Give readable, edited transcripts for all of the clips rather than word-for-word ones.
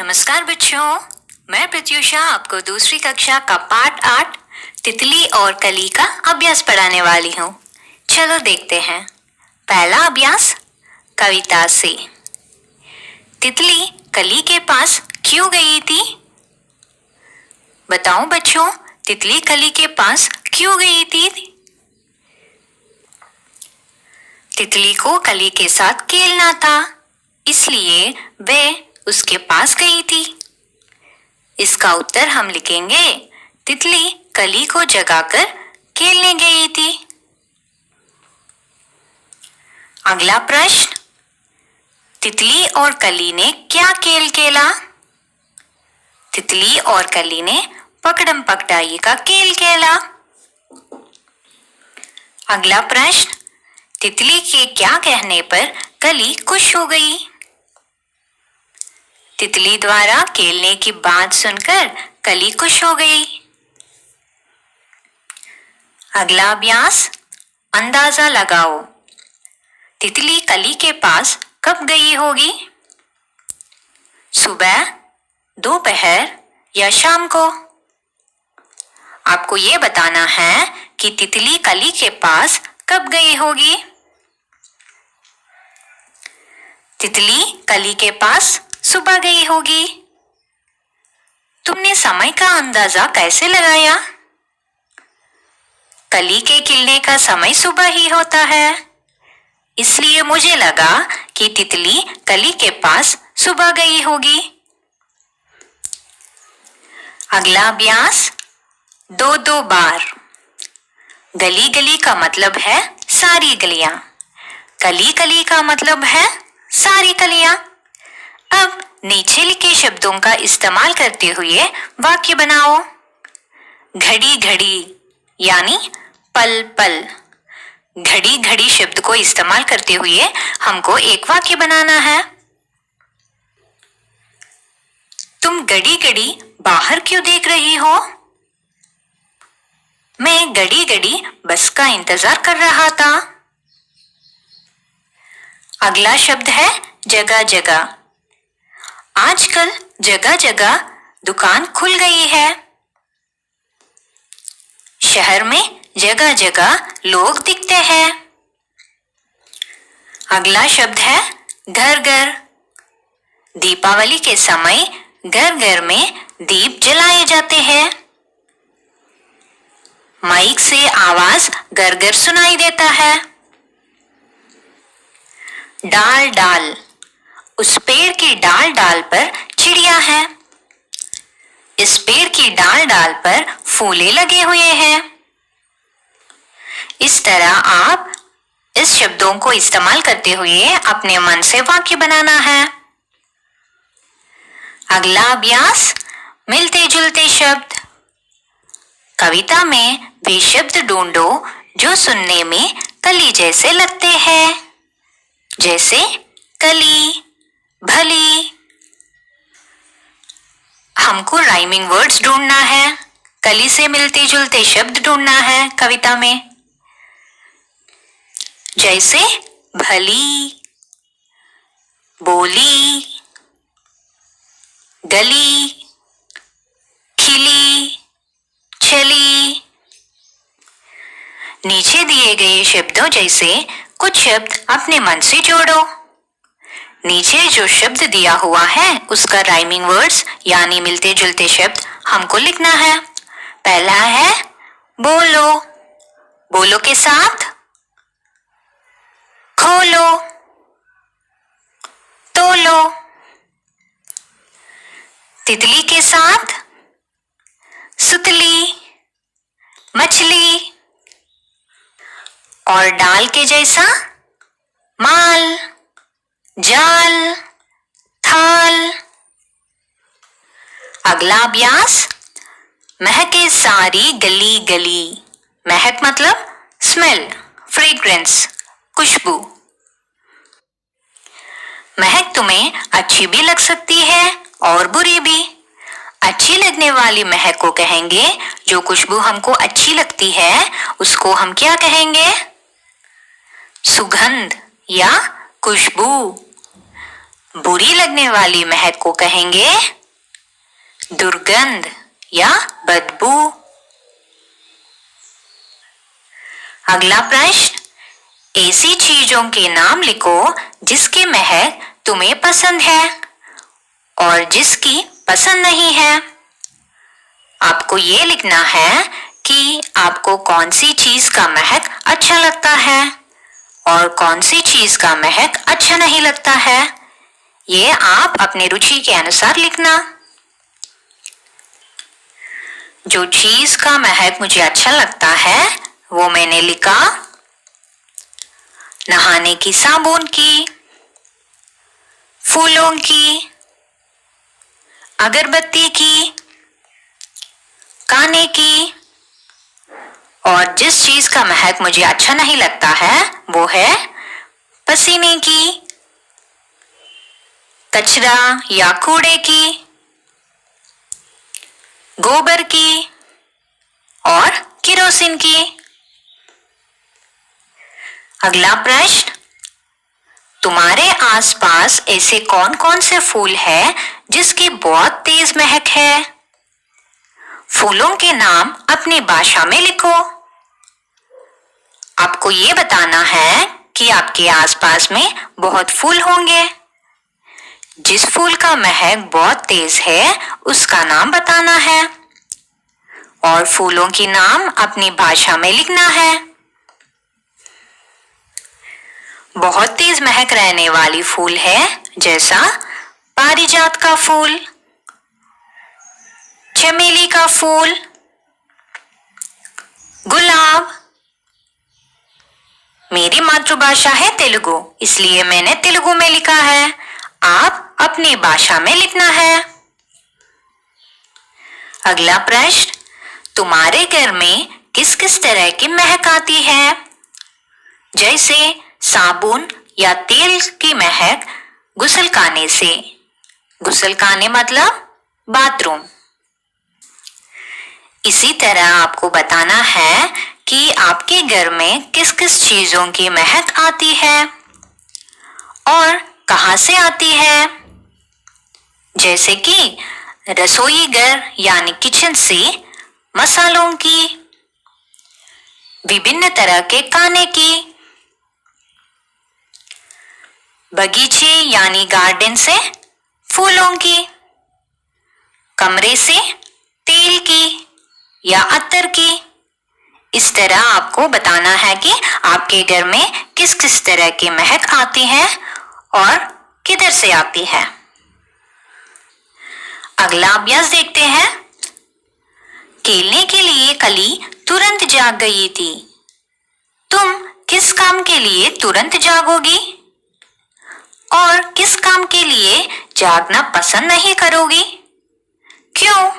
नमस्कार बच्चों, मैं प्रत्युषा आपको दूसरी कक्षा का पाठ 8 तितली और कली का अभ्यास पढ़ाने वाली हूँ। चलो देखते हैं। पहला अभ्यास कविता से। तितली कली के पास क्यों गई थी? बताओ बच्चों, तितली कली के पास क्यों गई थी? तितली को कली के साथ खेलना था, इसलिए वे उसके पास गई थी। इसका उत्तर हम लिखेंगे, तितली कली को जगाकर खेलने गई थी। अगला प्रश्न, तितली और कली ने क्या खेल खेला? तितली और कली ने पकड़म पकड़ाई का खेल खेला। अगला प्रश्न, तितली के क्या कहने पर कली खुश हो गई? तितली द्वारा खेलने की बात सुनकर कली खुश हो गई। अगला अभ्यास अंदाजा लगाओ। तितली कली के पास कब गई होगी? सुबह, दोपहर या शाम को? आपको ये बताना है कि तितली कली के पास कब गई होगी। तितली कली के पास सुबह गई होगी। तुमने समय का अंदाजा कैसे लगाया? कली के खिलने का समय सुबह ही होता है, इसलिए मुझे लगा कि तितली कली के पास सुबह गई होगी। अगला अभ्यास दो दो बार। गली गली का मतलब है सारी गलियां, कली कली का मतलब है सारी कलियां। अब नीचे लिखे शब्दों का इस्तेमाल करते हुए वाक्य बनाओ। घड़ी घड़ी यानी पल पल। घड़ी घड़ी शब्द को इस्तेमाल करते हुए हमको एक वाक्य बनाना है। तुम घड़ी घड़ी बाहर क्यों देख रही हो? मैं घड़ी घड़ी बस का इंतजार कर रहा था। अगला शब्द है जगह जगह। आजकल जगह जगह दुकान खुल गई है। शहर में जगह जगह लोग दिखते हैं। अगला शब्द है घर घर। दीपावली के समय घर घर में दीप जलाए जाते हैं। माइक से आवाज घर घर सुनाई देता है। डाल डाल, उस पेड़ की डाल डाल पर चिड़िया है। इस पेड़ की डाल डाल पर फूले लगे हुए हैं। इस तरह आप इस शब्दों को इस्तेमाल करते हुए अपने मन से वाक्य बनाना है। अगला अभ्यास मिलते जुलते शब्द। कविता में वे शब्द ढूंढो जो सुनने में कली जैसे लगते हैं, जैसे कली, भली। हमको राइमिंग वर्ड्स ढूंढना है, कली से मिलते जुलते शब्द ढूंढना है कविता में, जैसे भली, बोली, गली, खिली, चली। नीचे दिए गए शब्दों जैसे कुछ शब्द अपने मन से जोड़ो। नीचे जो शब्द दिया हुआ है उसका राइमिंग वर्ड्स यानी मिलते जुलते शब्द हमको लिखना है। पहला है बोलो। बोलो के साथ खोलो, तोलो। तितली के साथ सुतली, मछली। और डाल के जैसा माल, जाल, थाल। अगला अभ्यास महके सारी गली गली। महक मतलब स्मेल, फ्रेग्रेंस, खुशबू। महक तुम्हें अच्छी भी लग सकती है और बुरी भी। अच्छी लगने वाली महक को कहेंगे, जो खुशबू हमको अच्छी लगती है उसको हम क्या कहेंगे? सुगंध या खुशबू। बुरी लगने वाली महक को कहेंगे दुर्गंध या बदबू। अगला प्रश्न, ऐसी चीजों के नाम लिखो जिसकी महक तुम्हें पसंद है और जिसकी पसंद नहीं है। आपको ये लिखना है कि आपको कौन सी चीज का महक अच्छा लगता है और कौन सी चीज का महक अच्छा नहीं लगता है। ये आप अपनी रुचि के अनुसार लिखना। जो चीज का महक मुझे अच्छा लगता है वो मैंने लिखा नहाने की साबुन की, फूलों की, अगरबत्ती की, खाने की। और जिस चीज का महक मुझे अच्छा नहीं लगता है वो है पसीने की, कचरा या कूड़े की, गोबर की और केरोसिन की। अगला प्रश्न, तुम्हारे आसपास ऐसे कौन कौन से फूल हैं जिसकी बहुत तेज महक है? फूलों के नाम अपनी भाषा में लिखो। आपको ये बताना है कि आपके आसपास में बहुत फूल होंगे। जिस फूल का महक बहुत तेज है उसका नाम बताना है और फूलों की नाम अपनी भाषा में लिखना है। बहुत तेज महक रहने वाली फूल है जैसा पारिजात का फूल, चमेली का फूल, गुलाब। मेरी मातृभाषा है तेलुगु, इसलिए मैंने तेलुगु में लिखा है। आप अपनी भाषा में लिखना है। अगला प्रश्न, तुम्हारे घर में किस किस तरह की महक आती है? जैसे साबुन या तेल की महक गुसलखाने से। गुसलखाने मतलब बाथरूम। इसी तरह आपको बताना है कि आपके घर में किस किस चीजों की महक आती है और कहां से आती है। जैसे कि रसोई घर यानी किचन से मसालों की, विभिन्न तरह के खाने की, बगीचे यानी गार्डन से फूलों की, कमरे से तेल की या अत्तर की। इस तरह आपको बताना है कि आपके घर में किस किस तरह की महक आती है और किधर से आती है। अगला अभ्यास देखते हैं। खेलने के लिए कली तुरंत जाग गई थी। तुम किस काम के लिए तुरंत जागोगी और किस काम के लिए जागना पसंद नहीं करोगी? क्यों?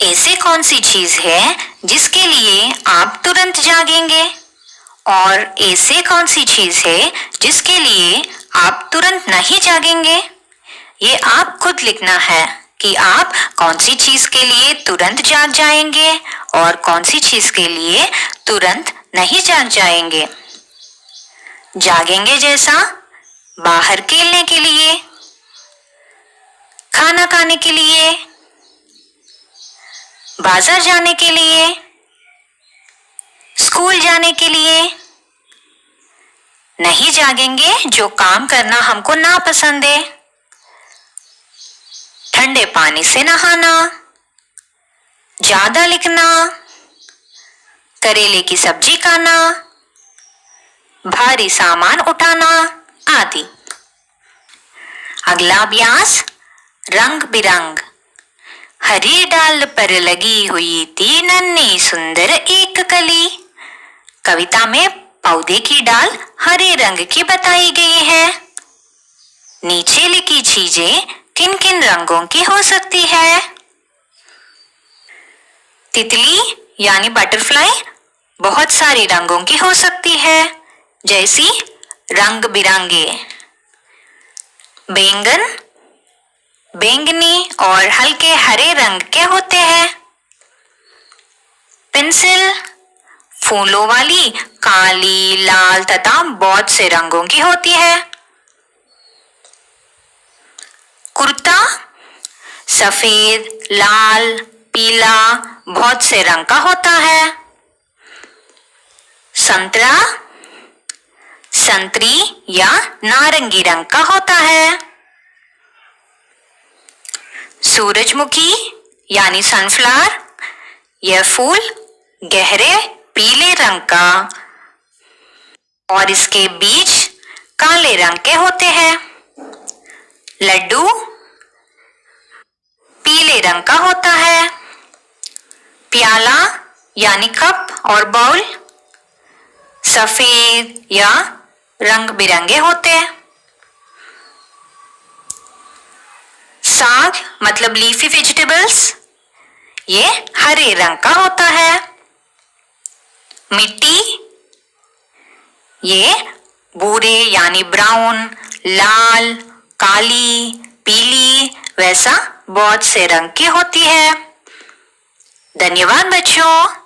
ऐसी कौन सी चीज है जिसके लिए आप तुरंत जागेंगे और ऐसे कौन सी चीज है जिसके लिए आप तुरंत नहीं जागेंगे? ये आप खुद लिखना है कि आप कौन सी चीज के लिए तुरंत जाग जाएंगे और कौन सी चीज के लिए तुरंत नहीं जाग जाएंगे। जागेंगे जैसा बाहर खेलने के लिए, खाना खाने के लिए, बाजार जाने के लिए, स्कूल जाने के लिए। नहीं जागेंगे जो काम करना हमको ना पसंद है। ठंडे पानी से नहाना, ज्यादा लिखना, करेले की सब्जी खाना, भारी सामान उठाना आदि। अगला अभ्यास, रंग बिरंग। हरी डाल पर लगी हुई थी नन्ही सुंदर एक कली। कविता में पौधे की डाल हरे रंग की बताई गई है। नीचे लिखी चीजें किन किन रंगों की हो सकती है? तितली यानी बटरफ्लाई बहुत सारे रंगों की हो सकती है, जैसी रंग बिरंगे। बैंगन बैंगनी और हल्के हरे रंग के होते हैं। पेंसिल फूलों वाली काली, लाल तथा बहुत से रंगों की होती है। कुर्ता सफेद, लाल, पीला बहुत से रंग का होता है। संतरा संतरी या नारंगी रंग का होता है। सूरजमुखी यानी सनफ्लावर, यह फूल गहरे पीले रंग का और इसके बीज काले रंग के होते हैं। लड्डू पीले रंग का होता है। प्याला यानी कप और बाउल सफेद या रंग बिरंगे होते हैं। साग मतलब लीफी वेजिटेबल्स, ये हरे रंग का होता है। मिट्टी ये भूरे यानी ब्राउन, लाल, काली, पीली वैसा बहुत से रंग की होती है। धन्यवाद बच्चों।